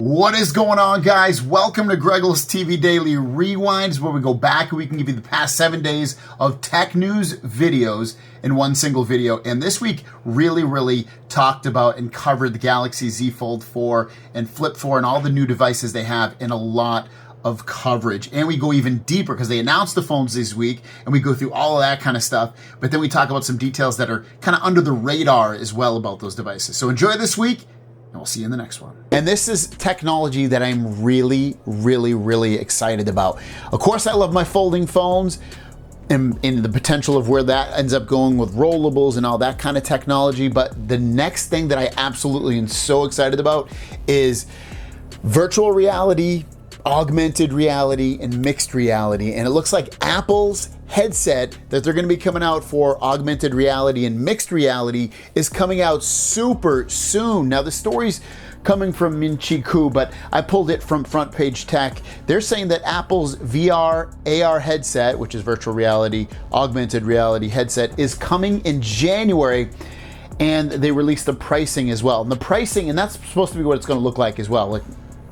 What is going on, guys? Welcome to Greggles TV Daily Rewinds, where we go back and we can give you the past 7 days of tech news videos in one single video. And this week really talked about and covered the Galaxy Z Fold 4 and Flip 4 and all the new devices they have in a lot of coverage. And we go even deeper because they announced the phones this week and we go through all of that kind of stuff. But then we talk about some details that are kind of under the radar as well about those devices. So enjoy this week, and we'll see you in the next one. And this is technology that I'm really excited about. Of course, I love my folding phones and the potential of where that ends up going with rollables and all that kind of technology. But the next thing that I absolutely am so excited about is virtual reality, augmented reality, and mixed reality. And it looks like Apple's headset that they're going to be coming out for augmented reality and mixed reality is coming out super soon. Now, the story's coming from Min-Chi Kuo, but I pulled it from Front Page Tech. They're saying that Apple's VR AR headset, which is virtual reality, augmented reality headset, is coming in January. And they released the pricing as well. And the pricing, and that's supposed to be what it's going to look like as well. Like,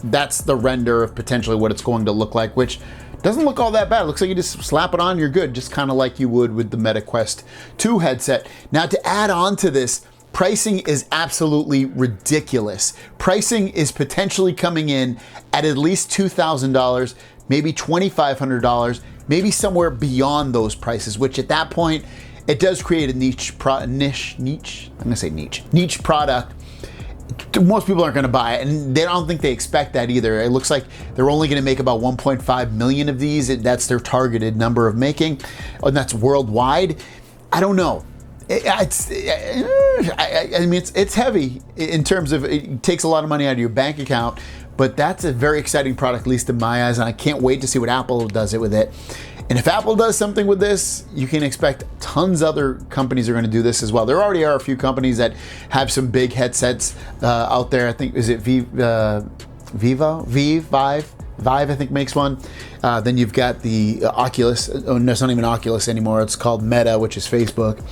that's the render of potentially what it's going to look like, which doesn't look all that bad. It looks like you just slap it on, you're good, just kind of like you would with the Meta Quest 2 headset. Now, to add on to this, pricing is absolutely ridiculous. Pricing is potentially coming in at least $2,000, maybe $2,500, maybe somewhere beyond those prices, which at that point, it does create a niche product. Most people aren't going to buy it, and they don't think they expect that either. It looks like they're only going to make about 1.5 million of these. That's their targeted number of making, and that's worldwide. I don't know. I mean, it's heavy in terms of it takes a lot of money out of your bank account, but that's a very exciting product, at least in my eyes, and I can't wait to see what Apple does with it. And if Apple does something with this, you can expect tons of other companies are going to do this as well. There already are a few companies that have some big headsets out there. I think, is it Vive, I think makes one. Then you've got the Oculus. Oh, no, it's not even Oculus anymore. It's called Meta, which is Facebook.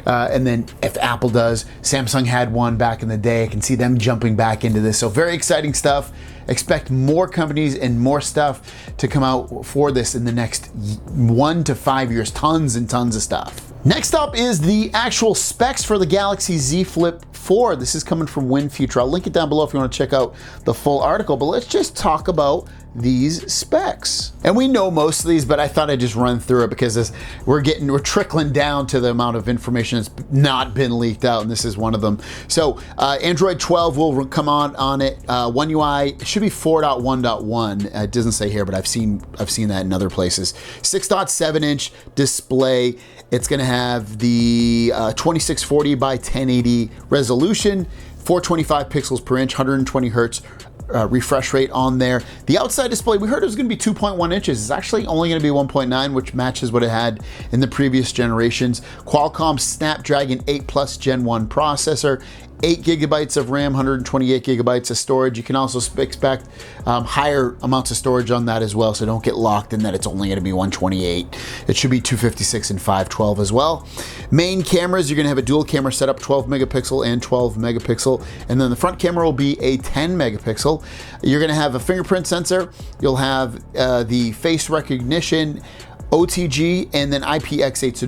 And then if Apple does, Samsung had one back in the day. I can see them jumping back into this. So very exciting stuff. Expect more companies and more stuff to come out for this in the next 1 to 5 years. Tons and tons of stuff. Next up is the actual specs for the Galaxy Z Flip 4. This is coming from WinFuture. I'll link it down below if you want to check out the full article, but let's just talk about these specs. And we know most of these, but I thought I'd just run through it because we're trickling down to the amount of information that's not been leaked out, and this is one of them. So Android 12 will come on it. One UI should be 4.1.1. It doesn't say here, but I've seen that in other places. 6.7-inch display. It's going to have the 2640 by 1080 resolution, 425 pixels per inch, 120 hertz refresh rate on there. The outside display, we heard it was going to be 2.1 inches. It's actually only going to be 1.9, which matches what it had in the previous generations. Qualcomm Snapdragon 8 Plus Gen 1 processor, 8 gigabytes of RAM, 128 gigabytes of storage. You can also expect higher amounts of storage on that as well, so don't get locked in that it's only going to be 128. It should be 256 and 512 as well. Main cameras, you're going to have a dual camera setup, 12 megapixel and 12 megapixel, and then the front camera will be a 10 megapixel. You're going to have a fingerprint sensor. You'll have the face recognition, OTG, and then IPX8. So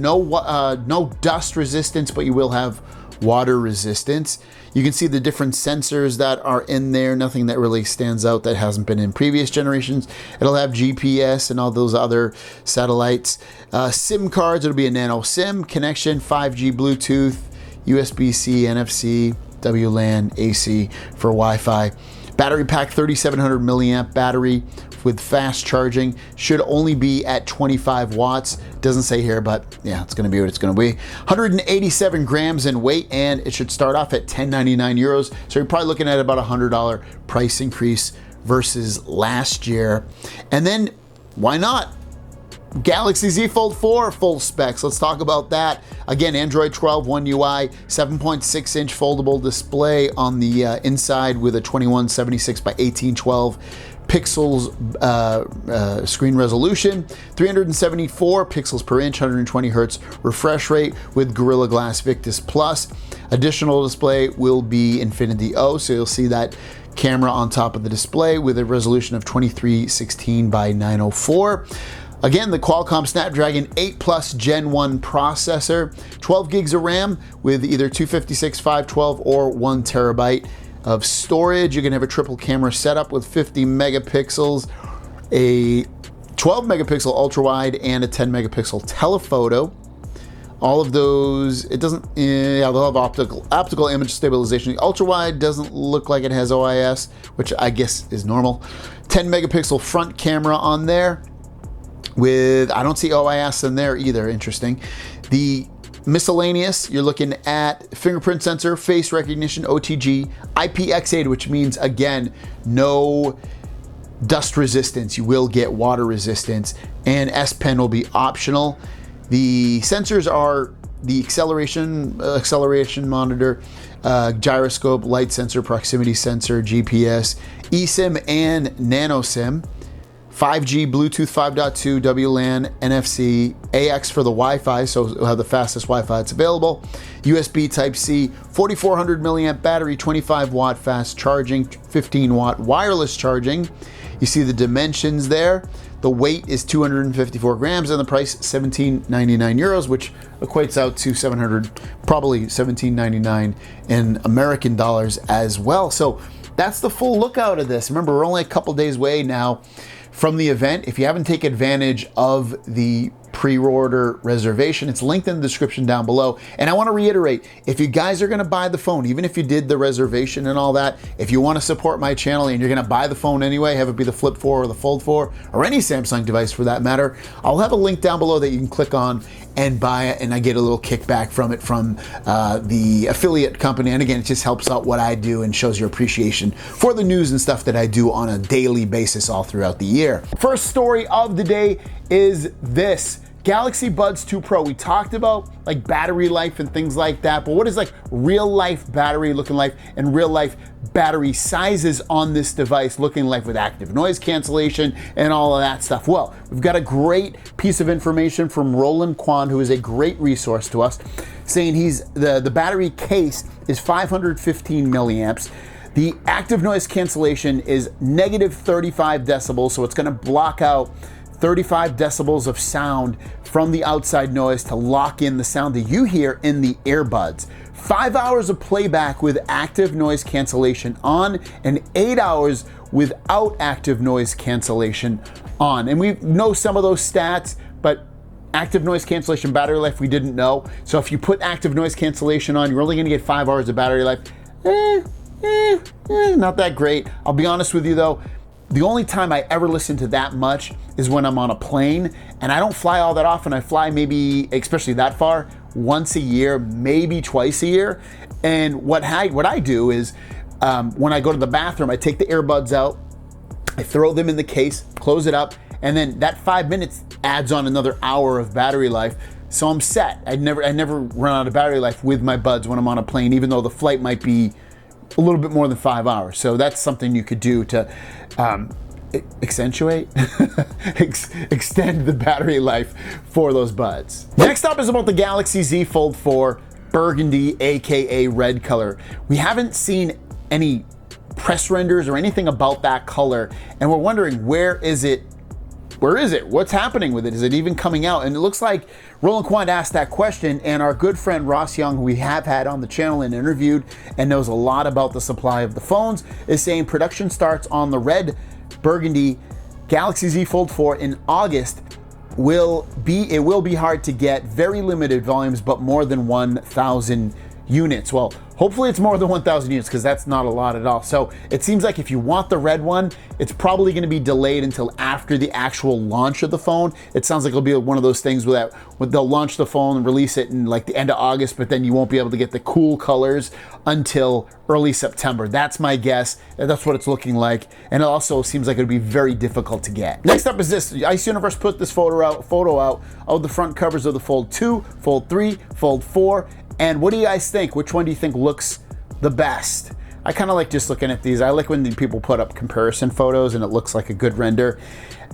no dust resistance, but you will have water resistance. You can see the different sensors that are in there. Nothing that really stands out that hasn't been in previous generations. It'll have GPS and all those other satellites. SIM cards, it'll be a nano SIM connection, 5G Bluetooth, USB-C, NFC, WLAN, AC for Wi-Fi. Battery pack, 3700 milliamp battery with fast charging. Should only be at 25 watts. Doesn't say here, but yeah, it's gonna be what it's gonna be. 187 grams in weight, and it should start off at 1099 euros. So you're probably looking at about $100 price increase versus last year. And then why not? Galaxy Z Fold 4 full specs. Let's talk about that. Again, Android 12 One UI, 7.6-inch foldable display on the inside with a 2176 by 1812 pixels screen resolution, 374 pixels per inch, 120 hertz refresh rate with Gorilla Glass Victus Plus. Additional display will be Infinity O, so you'll see that camera on top of the display with a resolution of 2316 by 904. Again, the Qualcomm Snapdragon 8 Plus Gen 1 processor, 12 gigs of RAM with either 256, 512, or 1 terabyte of storage. You're gonna have a triple camera setup with 50 megapixels, a 12 megapixel ultra wide, and a 10 megapixel telephoto. All of those, it doesn't, yeah, they'll have optical image stabilization. The ultra wide doesn't look like it has OIS, which I guess is normal. 10 megapixel front camera on there with, I don't see OIS in there either, interesting. The miscellaneous, you're looking at fingerprint sensor, face recognition, OTG, IPX8, which means, again, no dust resistance. You will get water resistance, and S Pen will be optional. The sensors are the acceleration monitor, gyroscope, light sensor, proximity sensor, GPS, eSIM, and nano SIM. 5G, Bluetooth 5.2, WLAN, NFC, AX for the Wi-Fi, so it'll have the fastest Wi-Fi that's available. USB Type-C, 4400 milliamp battery, 25 watt fast charging, 15 watt wireless charging. You see the dimensions there. The weight is 254 grams and the price 17.99 euros, which equates out to probably 17.99 in American dollars as well. So that's the full look out of this. Remember, we're only a couple days away now from the event. If you haven't taken advantage of the pre-order reservation, it's linked in the description down below. And I want to reiterate, if you guys are going to buy the phone, even if you did the reservation and all that, if you want to support my channel and you're going to buy the phone anyway, have it be the Flip 4 or the Fold 4 or any Samsung device for that matter, I'll have a link down below that you can click on and buy it, and I get a little kickback from it from the affiliate company. And again, it just helps out what I do and shows your appreciation for the news and stuff that I do on a daily basis all throughout the year. First story of the day is this. Galaxy Buds 2 Pro. We talked about like battery life and things like that, but what is like real life battery looking like and real life battery sizes on this device looking like with active noise cancellation and all of that stuff? Well, we've got a great piece of information from Roland Quan, who is a great resource to us, saying the battery case is 515 milliamps. The active noise cancellation is negative 35 decibels, so it's going to block out 35 decibels of sound from the outside noise to lock in the sound that you hear in the earbuds. 5 hours of playback with active noise cancellation on, and 8 hours without active noise cancellation on. And we know some of those stats, but active noise cancellation battery life we didn't know. So if you put active noise cancellation on, you're only gonna get 5 hours of battery life. Not that great. I'll be honest with you though, the only time I ever listen to that much is when I'm on a plane, and I don't fly all that often. I fly maybe, especially that far, once a year, maybe twice a year. And what I do is when I go to the bathroom, I take the earbuds out, I throw them in the case, close it up, and then that 5 minutes adds on another hour of battery life. So I'm set. I never run out of battery life with my buds when I'm on a plane, even though the flight might be a little bit more than 5 hours. So that's something you could do to extend the battery life for those buds. Next up is about the Galaxy Z Fold 4 Burgundy, aka red color. We haven't seen any press renders or anything about that color, and we're wondering, where is it? What's happening with it? Is it even coming out? And it looks like Roland Quan asked that question, and our good friend Ross Young, who we have had on the channel and interviewed and knows a lot about the supply of the phones, is saying production starts on the red Burgundy Galaxy Z Fold 4 in August. It will be hard to get, very limited volumes, but more than 1,000 units. Well, hopefully it's more than 1,000 units, because that's not a lot at all. So it seems like if you want the red one, it's probably going to be delayed until after the actual launch of the phone. It sounds like it'll be one of those things where they'll launch the phone and release it in like the end of August, but then you won't be able to get the cool colors until early September. That's my guess. That's what it's looking like. And it also seems like it'll be very difficult to get. Next up is this. Ice Universe put this photo out of the front covers of the Fold 2, Fold 3, Fold 4. And what do you guys think? Which one do you think looks the best? I kind of like just looking at these. I like when people put up comparison photos and it looks like a good render.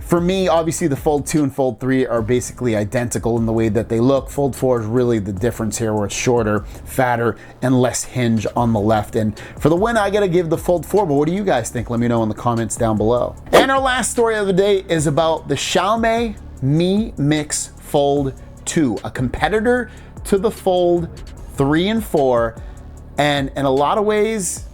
For me, obviously the Fold 2 and Fold 3 are basically identical in the way that they look. Fold 4 is really the difference here, where it's shorter, fatter, and less hinge on the left. And for the win, I gotta give the Fold 4, but what do you guys think? Let me know in the comments down below. And our last story of the day is about the Xiaomi Mi Mix Fold 2, a competitor to the Fold 3 and 4, and in a lot of ways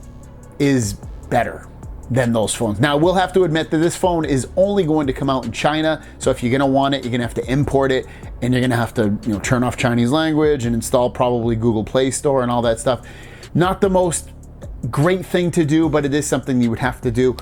is better than those phones. Now, we'll have to admit that this phone is only going to come out in China, so if you're gonna want it, you're gonna have to import it, and you're gonna have to, you know, turn off Chinese language and install probably Google Play Store and all that stuff. Not the most great thing to do, but it is something you would have to do.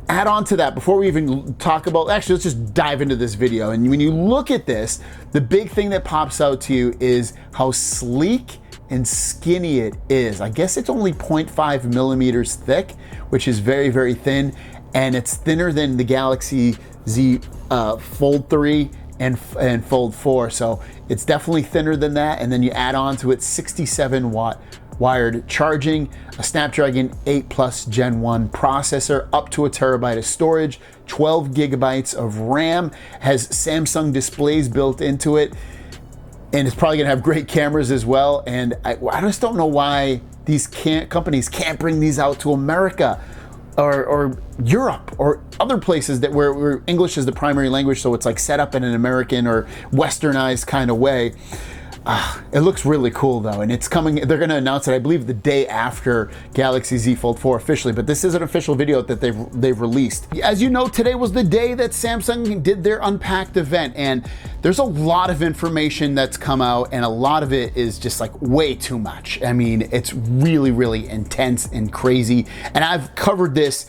Add on to that, before we even talk about, actually, let's just dive into this video. And when you look at this, the big thing that pops out to you is how sleek and skinny it is. I guess it's only 0.5 millimeters thick, which is very, very thin. And it's thinner than the Galaxy Z Fold 3 and Fold 4. So it's definitely thinner than that. And then you add on to it 67 watt wired charging, a Snapdragon 8 Plus Gen 1 processor, up to 1 terabyte of storage, 12 gigabytes of RAM, has Samsung displays built into it, and it's probably gonna have great cameras as well. And I just don't know why these companies can't bring these out to America or Europe or other places that where English is the primary language, so it's like set up in an American or westernized kind of way. It looks really cool though, and it's coming. They're going to announce it, I believe, the day after Galaxy Z Fold 4 officially, but this is an official video that they've released. As you know, today was the day that Samsung did their Unpacked event, and there's a lot of information that's come out, and a lot of it is just like way too much. I mean, it's really, really intense and crazy, and I've covered this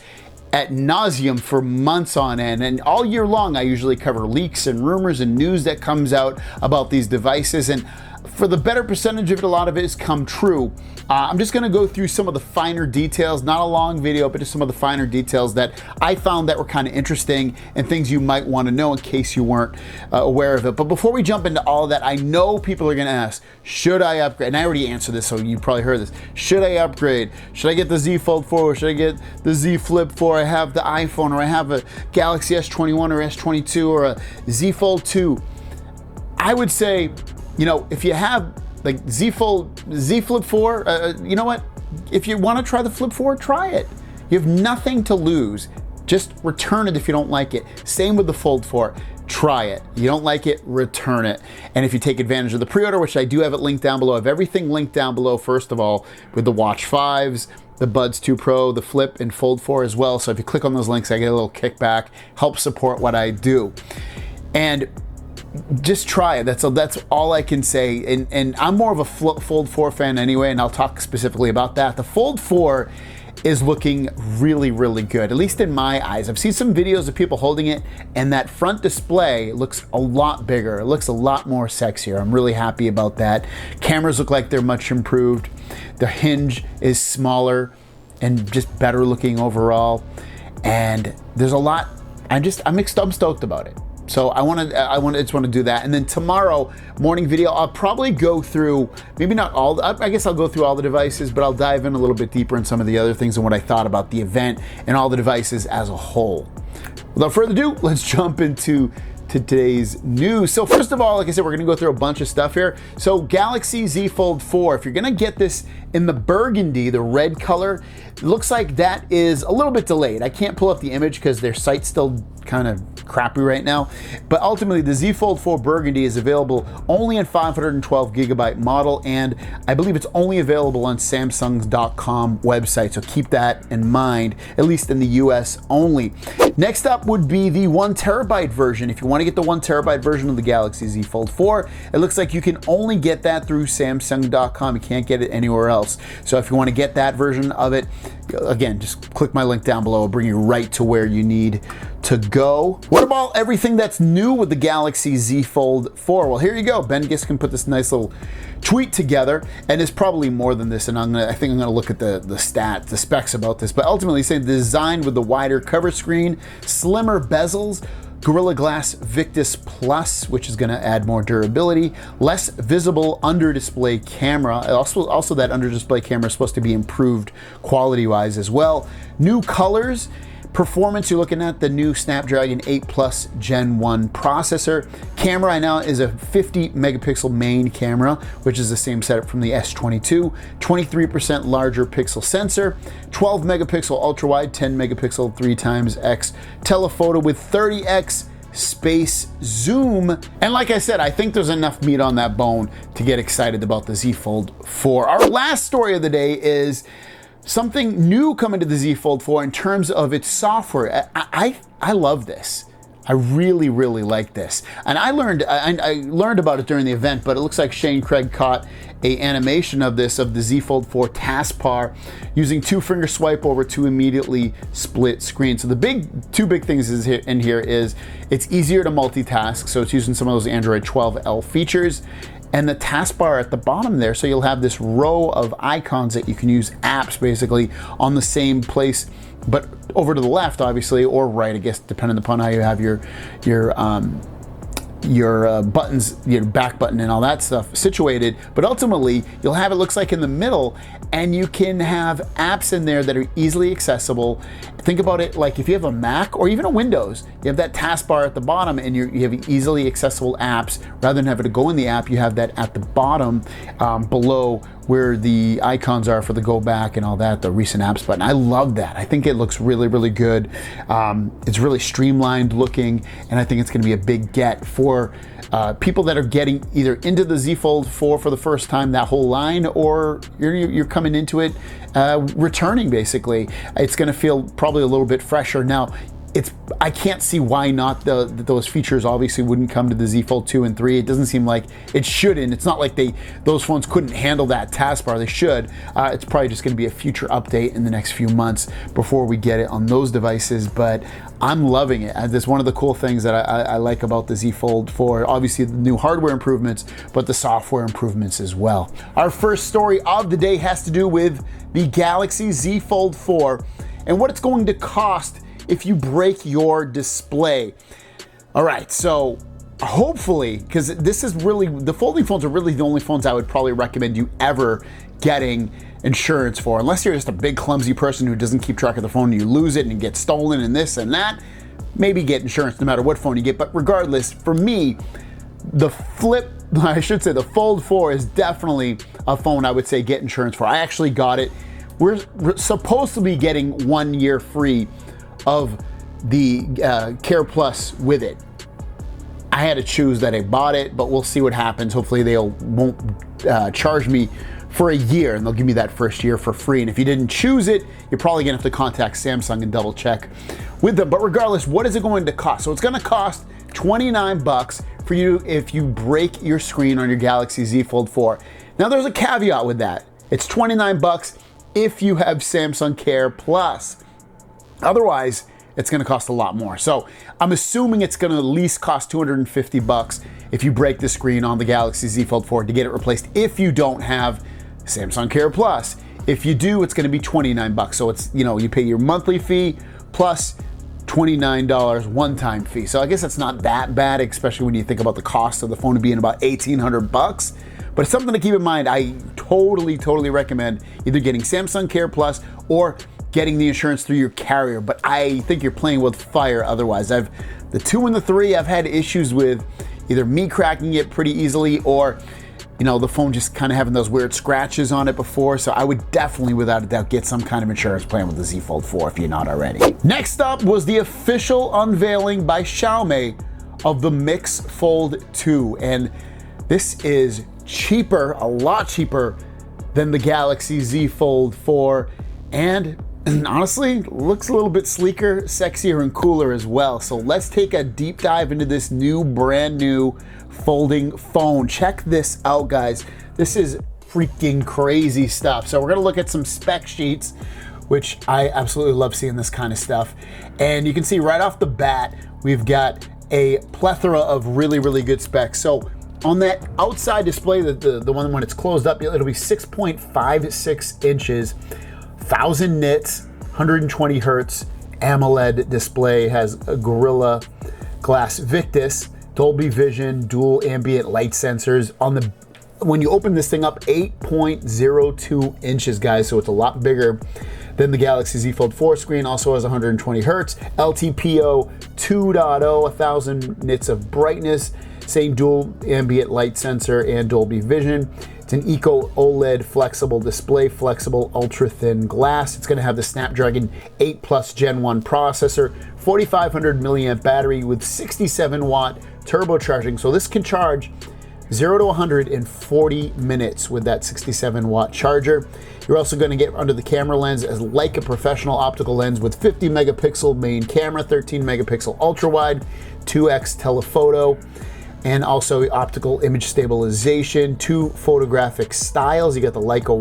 ad nauseum for months on end, and all year long I usually cover leaks and rumors and news that comes out about these devices, and for the better percentage of it, a lot of it has come true. I'm just gonna go through some of the finer details, not a long video, but just some of the finer details that I found that were kind of interesting and things you might want to know in case you weren't aware of it. But before we jump into all of that, I know people are gonna ask, should I upgrade? And I already answered this, so you probably heard this. Should I upgrade? Should I get the Z Fold 4? Or should I get the Z Flip 4? I have the iPhone, or I have a Galaxy S21 or S22 or a Z Fold 2. I would say, you know, if you have like Z Flip 4, you know what? If you want to try the Flip 4, try it. You have nothing to lose. Just return it if you don't like it. Same with the Fold 4. Try it. You don't like it, return it. And if you take advantage of the pre-order, which I do have it linked down below, I have everything linked down below, first of all, with the Watch 5s, the Buds 2 Pro, the Flip, and Fold 4 as well. So if you click on those links, I get a little kickback, help support what I do. And just try it. That's all I can say. And I'm more of a Fold 4 fan anyway, and I'll talk specifically about that. The Fold 4 is looking really, really good, at least in my eyes. I've seen some videos of people holding it, and that front display looks a lot bigger. It looks a lot more sexier. I'm really happy about that. Cameras look like they're much improved. The hinge is smaller and just better looking overall. And there's a lot. I'm stoked about it. So I just want to do that. And then tomorrow morning video, I'll probably go through, maybe not all, I guess I'll go through all the devices, but I'll dive in a little bit deeper in some of the other things and what I thought about the event and all the devices as a whole. Without further ado, let's jump into today's news. So first of all, like I said, we're gonna go through a bunch of stuff here. So Galaxy Z Fold 4, if you're gonna get this in the burgundy, the red color, it looks like that is a little bit delayed. I can't pull up the image because their site's still kind of crappy right now, but ultimately the Z Fold 4 Burgundy is available only in 512 gigabyte model, and I believe it's only available on Samsung.com website, so keep that in mind, at least in the US only. Next up would be the 1 terabyte version. If you want to get the 1 terabyte version of the Galaxy Z Fold 4, it looks like you can only get that through Samsung.com. You can't get it anywhere else. So if you want to get that version of it, again, just click my link down below. It'll bring you right to where you need to go. What about everything that's new with the Galaxy Z Fold 4? Well, here you go. Ben Giskin put this nice little tweet together, and there's probably more than this, and I think I'm gonna look at the specs about this, but ultimately saying designed with the wider cover screen, slimmer bezels, Gorilla Glass Victus Plus, which is going to add more durability. Less visible under display camera. Also that under display camera is supposed to be improved quality wise as well. New colors. Performance, you're looking at the new Snapdragon 8 Plus Gen 1 processor. Camera right now is a 50 megapixel main camera, which is the same setup from the S22. 23% larger pixel sensor, 12 megapixel ultra wide, 10 megapixel 3x telephoto with 30x space zoom. And like I said, I think there's enough meat on that bone to get excited about the Z Fold 4. Our last story of the day is something new coming to the Z Fold 4 in terms of its software. I love this. I really, really like this. And I learned about it during the event, but it looks like Shane Craig caught a animation of this, of the Z Fold 4 taskbar using 2-finger swipe over to immediately split screen. So the two big things in here is it's easier to multitask. So it's using some of those Android 12L features. And the taskbar at the bottom there, so you'll have this row of icons that you can use, apps basically, on the same place, but over to the left, obviously, or right, I guess, depending upon how you have your buttons, your back button and all that stuff situated. But ultimately, you'll have it looks like in the middle, and you can have apps in there that are easily accessible. Think about it like if you have a Mac or even a Windows, you have that taskbar at the bottom and you have easily accessible apps. Rather than having to go in the app, you have that at the bottom below where the icons are for the go back and all that, the recent apps button. I love that. I think it looks really, really good. It's really streamlined looking, and I think it's gonna be a big get for people that are getting either into the Z Fold 4 for the first time, that whole line, or you're coming into it returning basically. It's gonna feel probably a little bit fresher. Now, I can't see why not those features obviously wouldn't come to the Z Fold 2 and 3. It doesn't seem like it shouldn't. It's not like those phones couldn't handle that taskbar. They should. It's probably just gonna be a future update in the next few months before we get it on those devices, but I'm loving it. That's one of the cool things that I like about the Z Fold 4. Obviously the new hardware improvements, but the software improvements as well. Our first story of the day has to do with the Galaxy Z Fold 4 and what it's going to cost if you break your display. All right, so hopefully, because this is really, the folding phones are really the only phones I would probably recommend you ever getting insurance for, unless you're just a big clumsy person who doesn't keep track of the phone and you lose it and it gets stolen and this and that. Maybe get insurance no matter what phone you get, but regardless, for me, the Fold 4 is definitely a phone I would say get insurance for. I actually got it. We're supposed to be getting 1 year free of the Care Plus with it. I had to choose that I bought it, but we'll see what happens. Hopefully they won't charge me for a year and they'll give me that first year for free. And if you didn't choose it, you're probably gonna have to contact Samsung and double check with them. But regardless, what is it going to cost? So it's gonna cost $29 for you if you break your screen on your Galaxy Z Fold 4. Now there's a caveat with that. It's $29 if you have Samsung Care Plus. Otherwise, it's gonna cost a lot more. So I'm assuming it's gonna at least cost $250 if you break the screen on the Galaxy Z Fold 4 to get it replaced if you don't have Samsung Care Plus. If you do, it's gonna be $29. So it's, you pay your monthly fee plus $29 one-time fee. So I guess it's not that bad, especially when you think about the cost of the phone to being about $1,800. But it's something to keep in mind. I totally recommend either getting Samsung Care Plus or getting the insurance through your carrier, but I think you're playing with fire otherwise. The 2 and the 3, I've had issues with either me cracking it pretty easily or the phone just kind of having those weird scratches on it before. So I would definitely, without a doubt, get some kind of insurance plan with the Z Fold 4 if you're not already. Next up was the official unveiling by Xiaomi of the Mix Fold 2. And this is cheaper, a lot cheaper than the Galaxy Z Fold 4. And honestly, looks a little bit sleeker, sexier, and cooler as well. So let's take a deep dive into this brand new folding phone. Check this out, guys. This is freaking crazy stuff. So we're gonna look at some spec sheets, which I absolutely love seeing this kind of stuff. And you can see right off the bat, we've got a plethora of really, really good specs. So on that outside display, the one when it's closed up, it'll be 6.56 inches, 1000 nits, 120 hertz AMOLED display, has a Gorilla glass Victus, Dolby Vision, dual ambient light sensors. When you open this thing up, 8.02 inches, guys, so it's a lot bigger than the Galaxy Z Fold 4 screen. Also has 120 hertz, LTPO 2.0, 1000 nits of brightness, same dual ambient light sensor and Dolby Vision. It's an Eco OLED flexible display, flexible ultra thin glass. It's going to have the Snapdragon 8 Plus Gen 1 processor, 4500 milliamp battery with 67 watt turbocharging. So this can charge 0 to 100 in 40 minutes with that 67 watt charger. You're also going to get under the camera lens as like a professional optical lens with 50 megapixel main camera, 13 megapixel ultra wide, 2x telephoto, and also optical image stabilization, 2 photographic styles. You got the Leica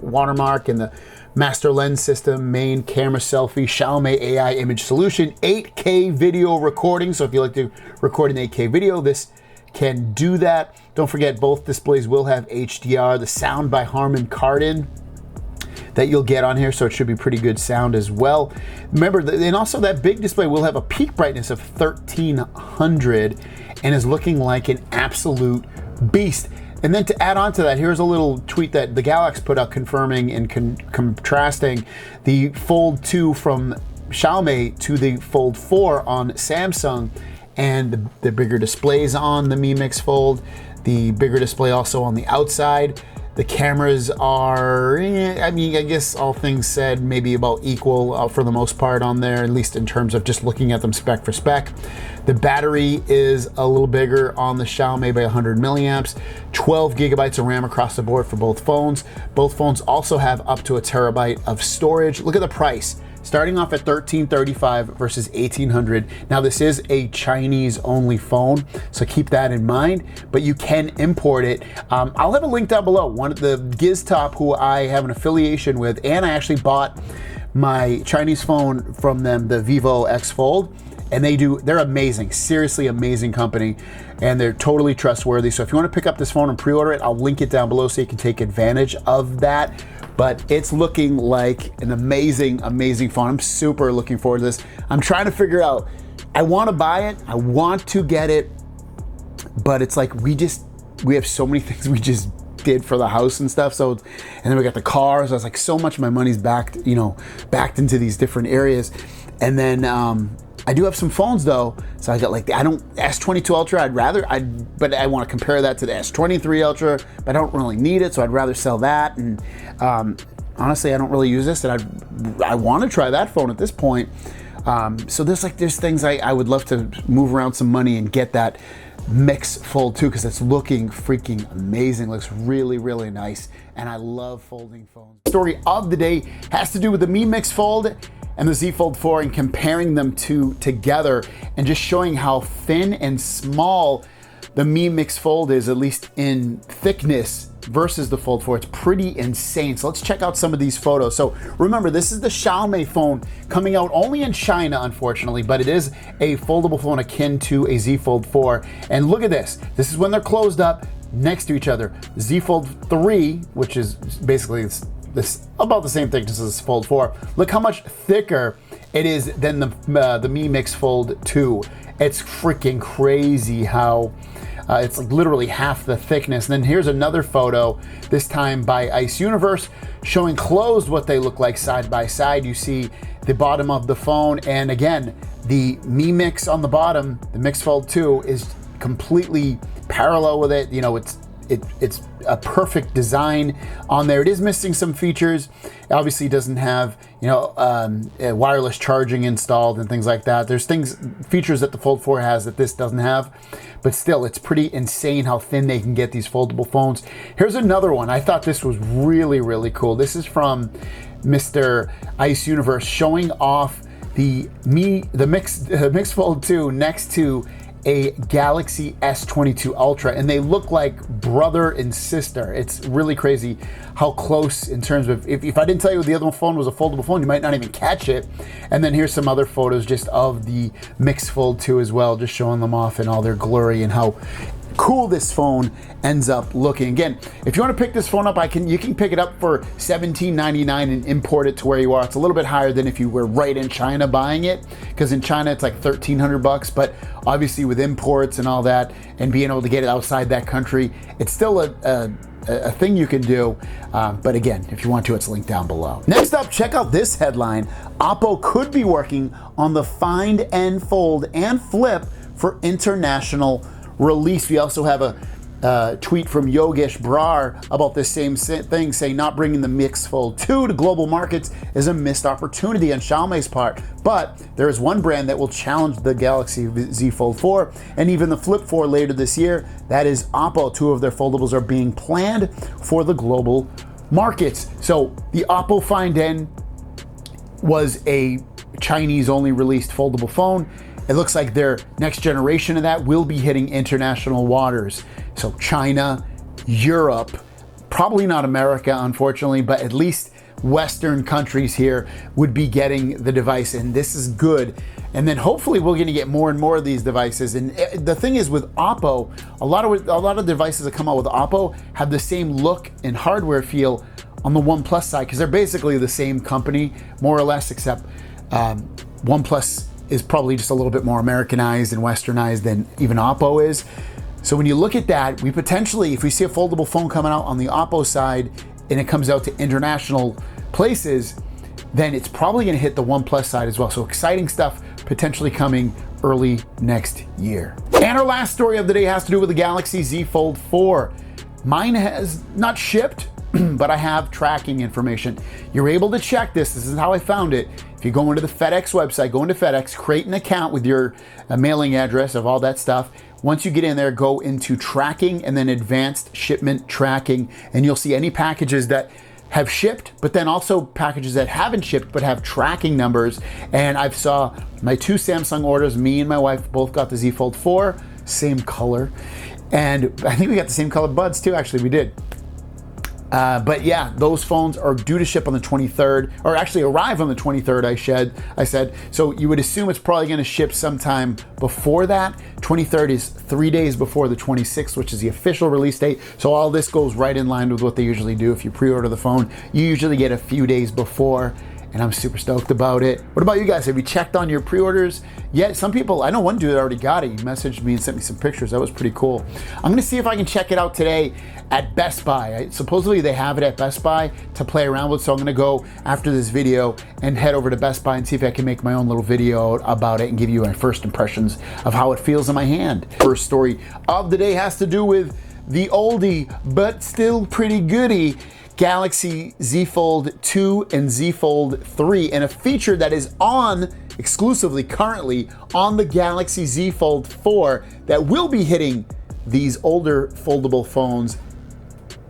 watermark and the master lens system, main camera selfie, Xiaomi AI image solution, 8K video recording. So if you like to record an 8K video, this can do that. Don't forget, both displays will have HDR, the sound by Harman Kardon that you'll get on here, so it should be pretty good sound as well. Remember, and also that big display will have a peak brightness of 1300 and is looking like an absolute beast. And then to add on to that, here's a little tweet that the Galaxy put out confirming and contrasting the Fold 2 from Xiaomi to the Fold 4 on Samsung, and the bigger displays on the Mi Mix Fold, the bigger display also on the outside. The cameras are, I mean, I guess all things said, maybe about equal for the most part on there, at least in terms of just looking at them spec for spec. The battery is a little bigger on the Xiaomi by 100 milliamps, 12 gigabytes of RAM across the board for both phones. Both phones also have up to a terabyte of storage. Look at the price. Starting off at $1,335 versus $1,800. Now this is a Chinese only phone, so keep that in mind, but you can import it. I'll have a link down below. One of the GizTop, who I have an affiliation with, and I actually bought my Chinese phone from them, the Vivo X Fold, and they're amazing, seriously amazing company, and they're totally trustworthy. So if you want to pick up this phone and pre-order it, I'll link it down below so you can take advantage of that. But it's looking like an amazing, amazing phone. I'm super looking forward to this. I'm trying to figure out, I want to buy it, I want to get it, but it's like we have so many things we just did for the house and stuff. So, and then we got the cars. I was like, so much of my money's backed into these different areas. And then I do have some phones though. So I got like S22 Ultra. But I want to compare that to the S23 Ultra, but I don't really need it, so I'd rather sell that. And honestly, I don't really use this, and I want to try that phone at this point. So there's things I would love to move around some money and get that Mix Fold 2 because it's looking freaking amazing. Looks really, really nice, and I love folding phones. The story of the day has to do with the Mi Mix Fold and the Z Fold 4 and comparing them together and just showing how thin and small the Mi Mix Fold is, at least in thickness, versus the Fold 4. It's pretty insane. So let's check out some of these photos. So remember, this is the Xiaomi phone coming out only in China, unfortunately, but it is a foldable phone akin to a Z Fold 4. And look at this. This is when they're closed up next to each other. Z Fold 3, which is basically this about the same thickness as Fold 4. Look how much thicker it is than the Mi Mix Fold 2. It's freaking crazy how it's like literally half the thickness. And then here's another photo, this time by Ice Universe, showing closed what they look like side by side. You see the bottom of the phone, and again, the Mi Mix on the bottom, the Mix Fold 2, is completely parallel with it. It's a perfect design on there. It is missing some features. It obviously doesn't have wireless charging installed and things like that. There's features that the Fold 4 has that this doesn't have, but still, it's pretty insane how thin they can get these foldable phones. Here's another one. I thought this was really, really cool. This is from Mr. Ice Universe, showing off the Mix Fold 2 next to a Galaxy S22 Ultra, and they look like brother and sister. It's really crazy how close, in terms of, if I didn't tell you the other phone was a foldable phone, you might not even catch it. And then here's some other photos just of the Mix Fold 2 as well, just showing them off in all their glory and how cool this phone ends up looking. Again, if you want to pick this phone up, you can pick it up for $17.99 and import it to where you are. It's a little bit higher than if you were right in China buying it, because in China it's like $1,300, but obviously with imports and all that and being able to get it outside that country, it's still a thing you can do. But again, if you want to, it's linked down below. Next up, check out this headline. Oppo could be working on the Find N Fold and Flip for international release. We also have a tweet from Yogesh Brar about this same thing, saying not bringing the Mix Fold 2 to global markets is a missed opportunity on Xiaomi's part. But there is one brand that will challenge the Galaxy Z Fold 4 and even the Flip 4 later this year. That is Oppo. 2 of their foldables are being planned for the global markets. So the Oppo Find N was a Chinese only released foldable phone. It looks like their next generation of that will be hitting international waters. So China, Europe, probably not America, unfortunately, but at least Western countries here would be getting the device, and this is good. And then hopefully we're going to get more and more of these devices. And the thing is with Oppo, a lot of devices that come out with Oppo have the same look and hardware feel on the OnePlus side, because they're basically the same company, more or less, except OnePlus is probably just a little bit more Americanized and Westernized than even Oppo is. So when you look at that, we potentially, if we see a foldable phone coming out on the Oppo side and it comes out to international places, then it's probably gonna hit the OnePlus side as well. So exciting stuff potentially coming early next year. And our last story of the day has to do with the Galaxy Z Fold 4. Mine has not shipped, but I have tracking information. You're able to check this. This is how I found it. If you go into the FedEx website, go into FedEx, create an account with your mailing address of all that stuff. Once you get in there, go into tracking and then advanced shipment tracking, and you'll see any packages that have shipped, but then also packages that haven't shipped but have tracking numbers. And I've saw my 2 Samsung orders, me and my wife both got the Z Fold 4, same color. And I think we got the same color buds too, actually we did. But yeah, those phones are due to ship on the 23rd, or actually arrive on the 23rd, I said. So you would assume it's probably gonna ship sometime before that. 23rd is 3 days before the 26th, which is the official release date. So all this goes right in line with what they usually do. If you pre-order the phone, you usually get a few days before, and I'm super stoked about it. What about you guys? Have you checked on your pre-orders yet? Some people, I know one dude already got it. He messaged me and sent me some pictures. That was pretty cool. I'm gonna see if I can check it out today at Best Buy. Supposedly they have it at Best Buy to play around with, so I'm gonna go after this video and head over to Best Buy and see if I can make my own little video about it and give you my first impressions of how it feels in my hand. First story of the day has to do with the oldie, but still pretty goodie, Galaxy Z Fold 2 and Z Fold 3, and a feature that is on exclusively currently on the Galaxy Z Fold 4 that will be hitting these older foldable phones.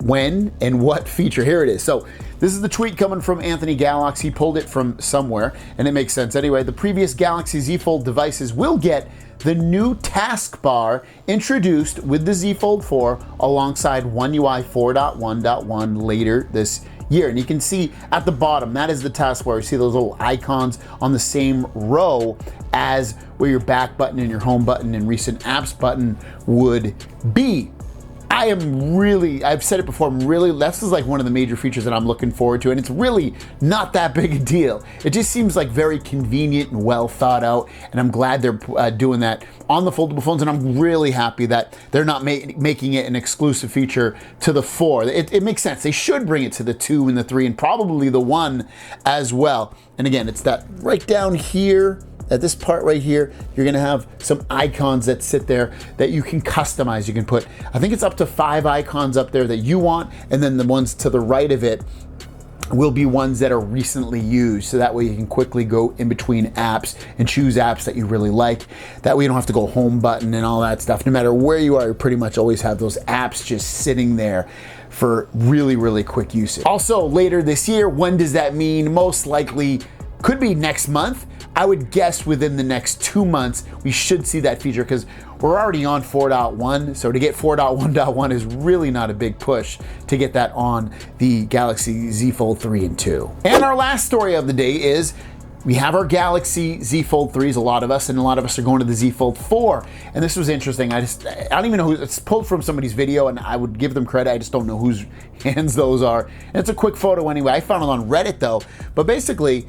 When and what feature? Here it is. So this is the tweet coming from Anthony Galax. He pulled it from somewhere and it makes sense. Anyway, the previous Galaxy Z Fold devices will get the new taskbar introduced with the Z Fold 4 alongside One UI 4.1.1 later this year. And you can see at the bottom, that is the taskbar. You see those little icons on the same row as where your back button and your home button and recent apps button would be. I've said it before, this is like one of the major features that I'm looking forward to, and it's really not that big a deal. It just seems like very convenient and well thought out, and I'm glad they're doing that on the foldable phones, and I'm really happy that they're not making it an exclusive feature to the 4. It makes sense. They should bring it to the 2 and the 3 and probably the 1 as well. And again, it's that right down here. At this part right here, you're gonna have some icons that sit there that you can customize. You can put, I think it's up to 5 icons up there that you want, and then the ones to the right of it will be ones that are recently used. So that way you can quickly go in between apps and choose apps that you really like. That way you don't have to go home button and all that stuff. No matter where you are, you pretty much always have those apps just sitting there for really, really quick usage. Also later this year, when does that mean? Most likely could be next month. I would guess within the next 2 months, we should see that feature because we're already on 4.1. So to get 4.1.1 is really not a big push to get that on the Galaxy Z Fold 3 and 2. And our last story of the day is we have our Galaxy Z Fold 3s, a lot of us, and a lot of us are going to the Z Fold 4. And this was interesting. I don't even know who, it's pulled from somebody's video, and I would give them credit. I just don't know whose hands those are. And it's a quick photo anyway. I found it on Reddit though. But basically,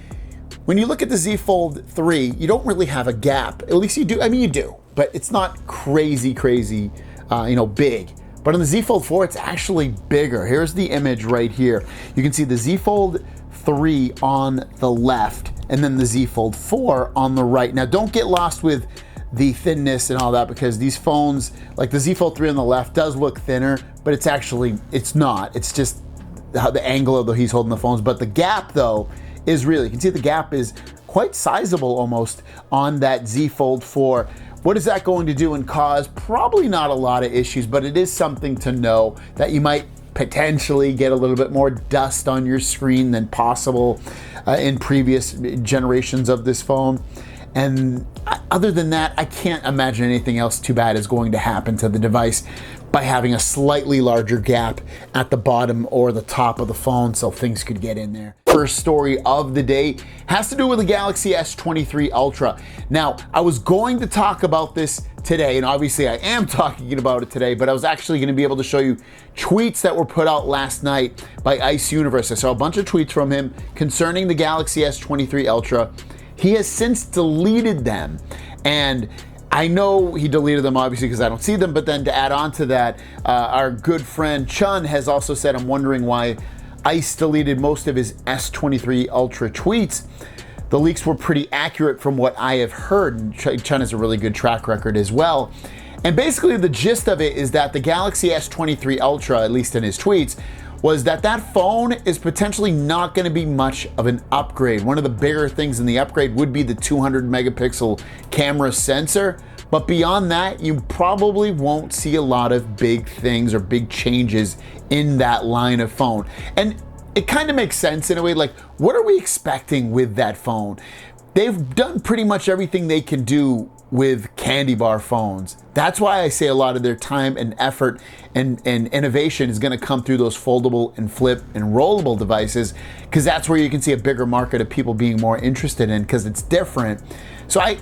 when you look at the Z Fold 3, you don't really have a gap. At least you do. I mean, you do, but it's not crazy, big. But on the Z Fold 4, it's actually bigger. Here's the image right here. You can see the Z Fold 3 on the left, and then the Z Fold 4 on the right. Now, don't get lost with the thinness and all that, because these phones, like the Z Fold 3 on the left, does look thinner, but it's not. It's just how the angle of he's holding the phones. But the gap, though, is real. You can see the gap is quite sizable almost on that Z Fold 4. What is that going to do and cause? Probably not a lot of issues, but it is something to know that you might potentially get a little bit more dust on your screen than possible in previous generations of this phone. And other than that, I can't imagine anything else too bad is going to happen to the device by having a slightly larger gap at the bottom or the top of the phone, so things could get in there. First story of the day has to do with the Galaxy S23 Ultra. Now, I was going to talk about this today, and obviously I am talking about it today, but I was actually going to be able to show you tweets that were put out last night by Ice Universe. I saw a bunch of tweets from him concerning the Galaxy S23 Ultra. He has since deleted them, and I know he deleted them obviously because I don't see them, but then to add on to that, our good friend Chun has also said, I'm wondering why Ice deleted most of his S23 Ultra tweets. The leaks were pretty accurate from what I have heard, and Chun has a really good track record as well. And basically the gist of it is that the Galaxy S23 Ultra, at least in his tweets, was that phone is potentially not going to be much of an upgrade. One of the bigger things in the upgrade would be the 200 megapixel camera sensor. But beyond that, you probably won't see a lot of big things or big changes in that line of phone. And it kind of makes sense in a way. Like, what are we expecting with that phone? They've done pretty much everything they can do with candy bar phones. That's why I say a lot of their time and effort and innovation is going to come through those foldable and flip and rollable devices, because that's where you can see a bigger market of people being more interested in, because it's different. So I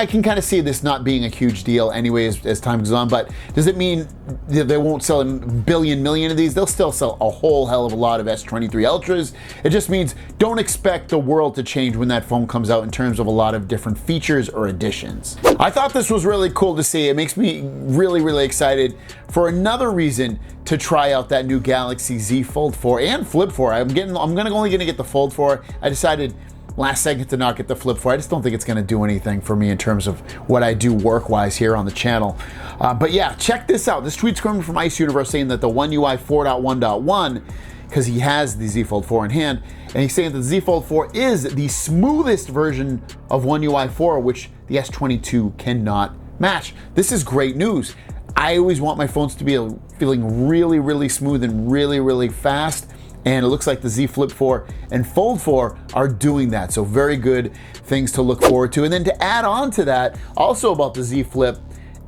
can kind of see this not being a huge deal anyway as time goes on. But does it mean that they won't sell a million of these? They'll still sell a whole hell of a lot of S23 Ultras. It just means don't expect the world to change when that phone comes out in terms of a lot of different features or additions. I thought this was really cool to see. It makes me really excited for another reason to try out that new Galaxy Z Fold 4 and Flip 4. I'm only gonna get the Fold 4. I decided last second to not get the Flip 4. I just don't think it's going to do anything for me in terms of what I do work-wise here on the channel. But yeah, check this out. This tweet's coming from Ice Universe saying that the One UI 4.1.1, because he has the Z Fold 4 in hand, and he's saying that the Z Fold 4 is the smoothest version of One UI 4, which the S22 cannot match. This is great news. I always want my phones to be feeling really smooth and really fast. And it looks like the Z Flip 4 and Fold 4 are doing that. So very good things to look forward to. And then to add on to that, also about the Z Flip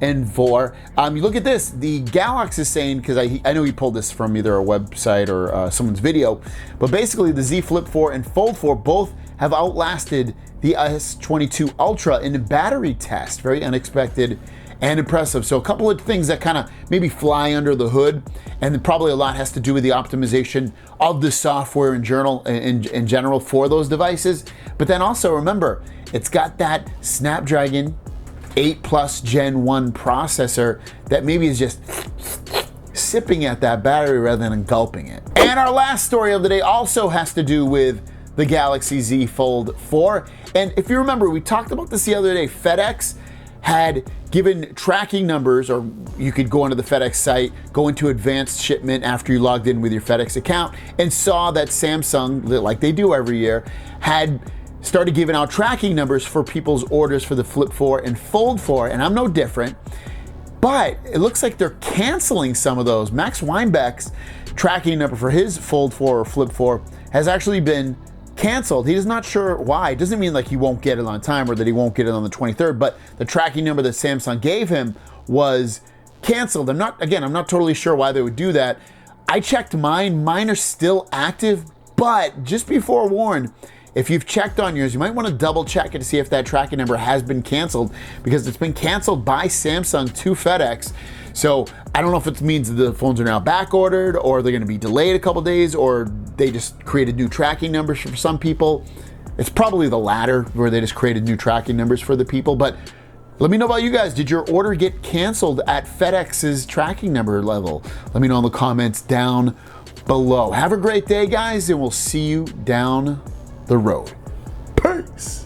and 4, you look at this. The Galax is saying, because I know he pulled this from either a website or someone's video, but basically the Z Flip 4 and Fold 4 both have outlasted the S22 Ultra in a battery test. Very unexpected and impressive. So a couple of things that kind of maybe fly under the hood, and probably a lot has to do with the optimization of the software in general for those devices. But then also remember, it's got that Snapdragon 8 Plus Gen 1 processor that maybe is just sipping at that battery rather than gulping it. And our last story of the day also has to do with the Galaxy Z Fold 4. And if you remember, we talked about this the other day. FedEx had given tracking numbers, or you could go onto the FedEx site, go into advanced shipment after you logged in with your FedEx account, and saw that Samsung, like they do every year, had started giving out tracking numbers for people's orders for the Flip 4 and Fold 4, and I'm no different. But it looks like they're canceling some of those. Max Weinbeck's tracking number for his Fold 4 or Flip 4 has actually been canceled. He is not sure why. It doesn't mean like he won't get it on time or that he won't get it on the 23rd, but the tracking number that Samsung gave him was canceled. I'm not totally sure why they would do that. I checked mine. Mine are still active, but just be forewarned, if you've checked on yours, you might want to double check it to see if that tracking number has been canceled, because it's been canceled by Samsung to FedEx. So I don't know if it means the phones are now back ordered, or they're going to be delayed a couple days, or they just created new tracking numbers for some people. It's probably the latter, where they just created new tracking numbers for the people. But let me know about you guys. Did your order get canceled at FedEx's tracking number level? Let me know in the comments down below. Have a great day, guys, and we'll see you down the road. Peace.